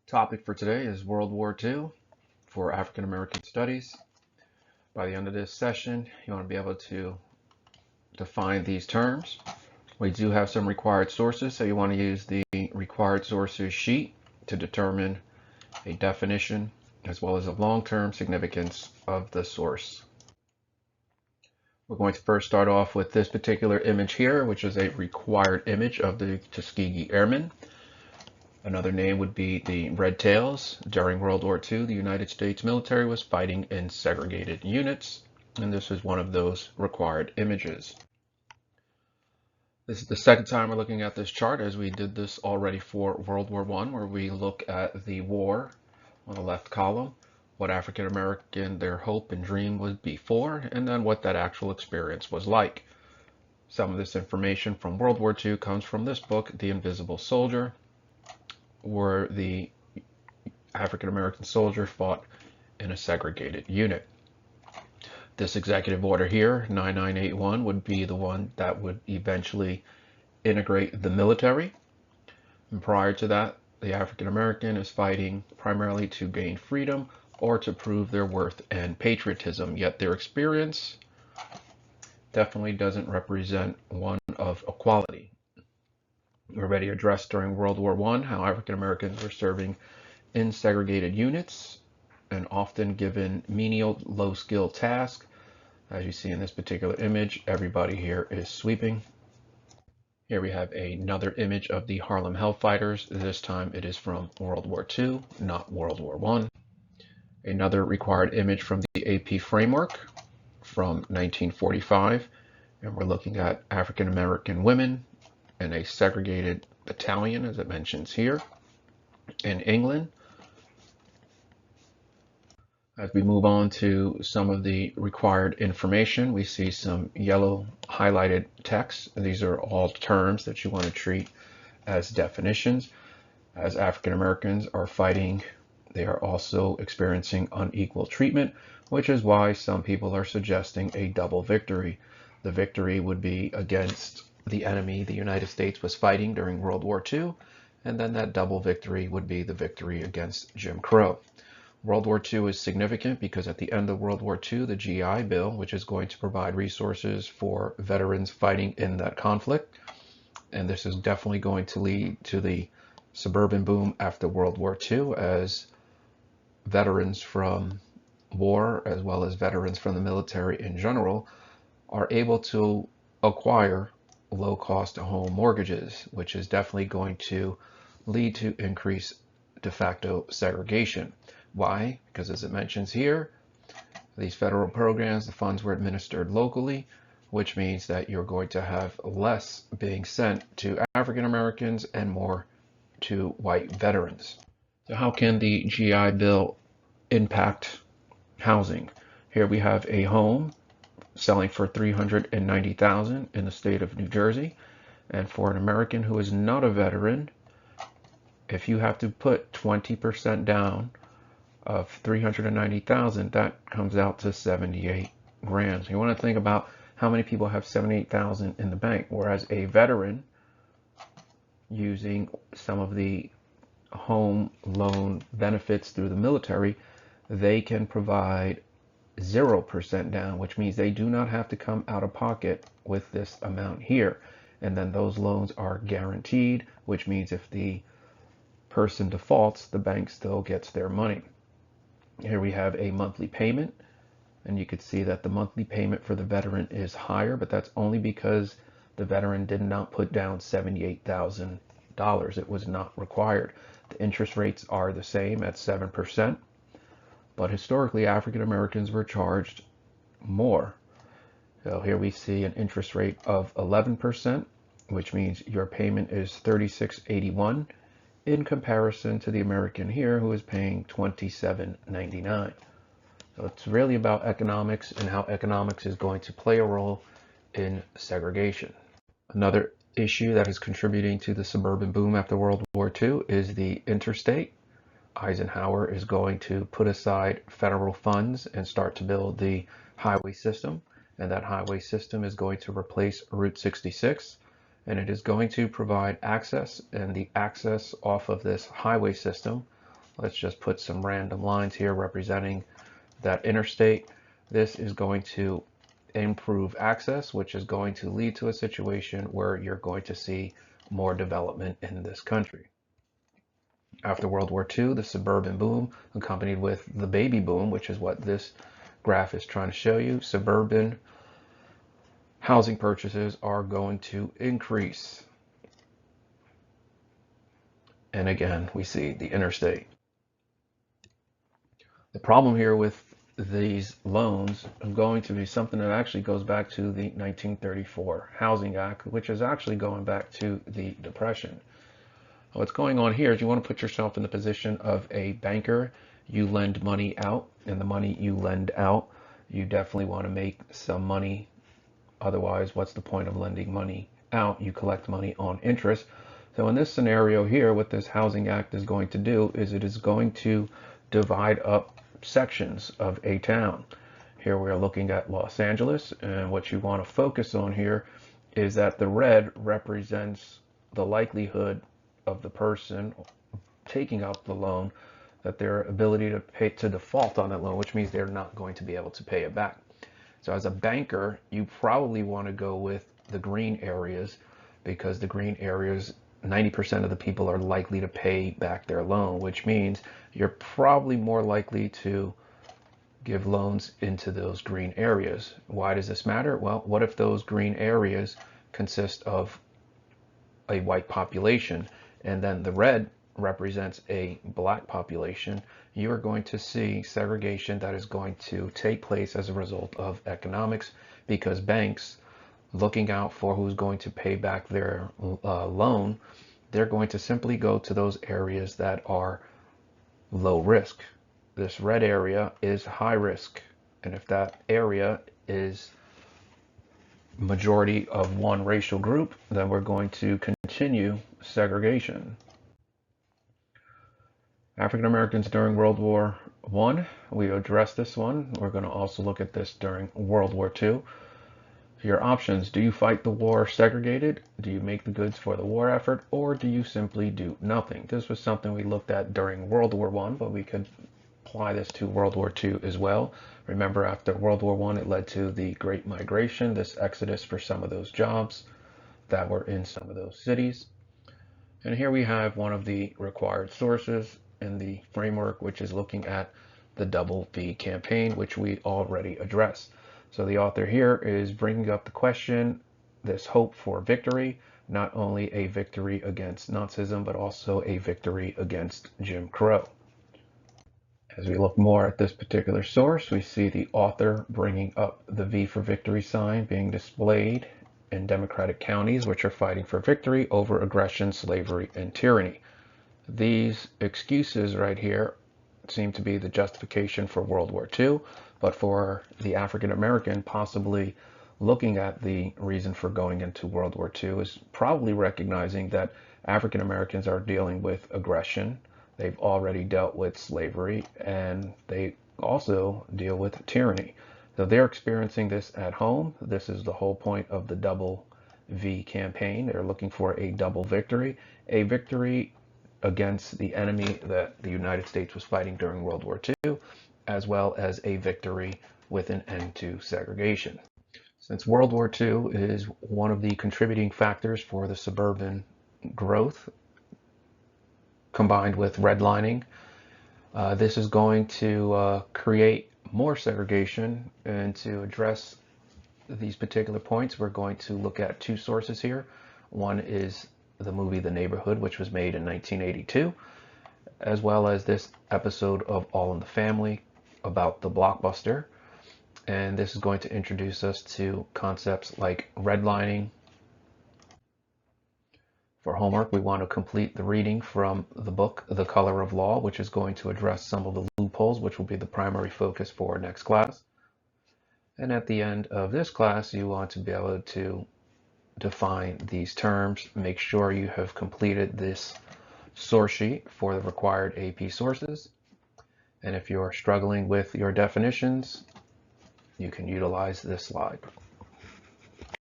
Topic for today is World War II for African American Studies. By the end of this session, you want to be able to define these terms. We do have some required sources, so you want to use the required sources sheet to determine a definition as well as a long-term significance of the source. We're going to first start off with this particular image here, which is a required image of the Tuskegee Airmen. Another name would be the Red Tails. During World War II, the United States military was fighting in segregated units, and this is one of those required images. This is the second time we're looking at this chart, as we did this already for World War I, where we look at the war on the left column, what African American their hope and dream was before, and then what that actual experience was like. Some of this information from World War II comes from this book, The Invisible Soldier, where the African American soldier fought in a segregated unit. This executive order here, 9981, would be the one that would eventually integrate the military. And prior to that, the African American is fighting primarily to gain freedom or to prove their worth and patriotism, yet their experience definitely doesn't represent one of equality. We already addressed during World War I how African Americans were serving in segregated units and often given menial, low-skilled tasks. As you see in this particular image, everybody here is sweeping. Here we have another image of the Harlem Hellfighters. This time it is from World War II, not World War I. Another required image from the AP framework from 1945, and we're looking at African American women in a segregated battalion, as it mentions here, in England. As we move on to some of the required information, we see some yellow highlighted text. These are all terms that you want to treat as definitions. As African Americans are fighting, they are also experiencing unequal treatment, which is why some people are suggesting a double victory. The victory would be against the enemy the United States was fighting during World War II, and then that double victory would be the victory against Jim Crow. World War II is significant because at the end of World War II, the GI Bill, which is going to provide resources for veterans fighting in that conflict, and this is definitely going to lead to the suburban boom after World War II, as veterans from war, as well as veterans from the military in general, are able to acquire low-cost home mortgages, which is definitely going to lead to increased de facto segregation. Why? Because as it mentions here, these federal programs, the funds were administered locally, which means that you're going to have less being sent to African Americans and more to white veterans. So how can the GI Bill impact housing? Here we have a home selling for $390,000 in the state of New Jersey, and for an American who is not a veteran, if you have to put 20% down of $390,000, that comes out to 78 grand. So you want to think about how many people have 78,000 in the bank, whereas a veteran, using some of the home loan benefits through the military, they can provide 0% down, which means they do not have to come out of pocket with this amount here. And then those loans are guaranteed, which means if the person defaults, the bank still gets their money. Here we have a monthly payment, and you could see that the monthly payment for the veteran is higher, but that's only because the veteran did not put down $78,000. It was not required. The interest rates are the same at 7%, but historically African Americans were charged more. So here we see an interest rate of 11%, which means your payment is $36.81 in comparison to the American here who is paying $27.99. So it's really about economics and how economics is going to play a role in segregation. Another issue that is contributing to the suburban boom after World War II is the interstate. Eisenhower is going to put aside federal funds and start to build the highway system, and that highway system is going to replace Route 66, and it is going to provide access, and the access off of this highway system Let's just put some random lines here representing that interstate. This is going to improve access, which is going to lead to a situation where you're going to see more development in this country. After World War II, the suburban boom, accompanied with the baby boom, which is what this graph is trying to show you, suburban housing purchases are going to increase. And again, we see the interstate. The problem here with these loans is going to be something that actually goes back to the 1934 Housing Act, which is actually going back to the Depression. What's going on here is you want to put yourself in the position of a banker. You lend money out, and the money you lend out, you definitely want to make some money. Otherwise, what's the point of lending money out? You collect money on interest. So in this scenario here, what this Housing Act is going to do is it is going to divide up sections of a town. Here we are looking at Los Angeles, and what you want to focus on here is that the red represents the likelihood of the person taking out the loan, that their ability to pay to default on that loan, which means they're not going to be able to pay it back. So as a banker, you probably want to go with the green areas, because the green areas, 90% of the people are likely to pay back their loan, which means you're probably more likely to give loans into those green areas. Why does this matter? Well, what if those green areas consist of a white population, and then the red represents a black population? You are going to see segregation that is going to take place as a result of economics, because banks, looking out for who's going to pay back their loan, they're going to simply go to those areas that are low risk. This red area is high risk, and if that area is majority of one racial group, then we're going to continue segregation. African Americans during World War I, we addressed this one. We're going to also look at this during World War II. Your options: do you fight the war segregated? Do you make the goods for the war effort? Or do you simply do nothing? This was something we looked at during World War I, but we could apply this to World War II as well. Remember, after World War I, it led to the Great Migration, this exodus for some of those jobs that were in some of those cities. And here we have one of the required sources in the framework, which is looking at the Double V campaign, which we already addressed. So the author here is bringing up the question, this hope for victory, not only a victory against Nazism, but also a victory against Jim Crow. As we look more at this particular source, we see the author bringing up the V for victory sign being displayed in democratic counties, which are fighting for victory over aggression, slavery, and tyranny. These excuses right here seem to be the justification for World War II, but for the African American, possibly looking at the reason for going into World War II is probably recognizing that African Americans are dealing with aggression. They've already dealt with slavery, and they also deal with tyranny. So they're experiencing this at home. This is the whole point of the Double V campaign. They're looking for a double victory, a victory against the enemy that the United States was fighting during World War II, as well as a victory with an end to segregation. Since World War II is one of the contributing factors for the suburban growth, combined with redlining, this is going to create more segregation. And to address these particular points, we're going to look at two sources here. One is the movie The Neighborhood, which was made in 1982, as well as this episode of All in the Family about the Blockbuster. And this is going to introduce us to concepts like redlining. For homework, we want to complete the reading from the book The Color of Law, which is going to address some of the loopholes, which will be the primary focus for our next class. And at the end of this class, you want to be able to define these terms. Make sure you have completed this source sheet for the required AP sources. And if you're struggling with your definitions, you can utilize this slide.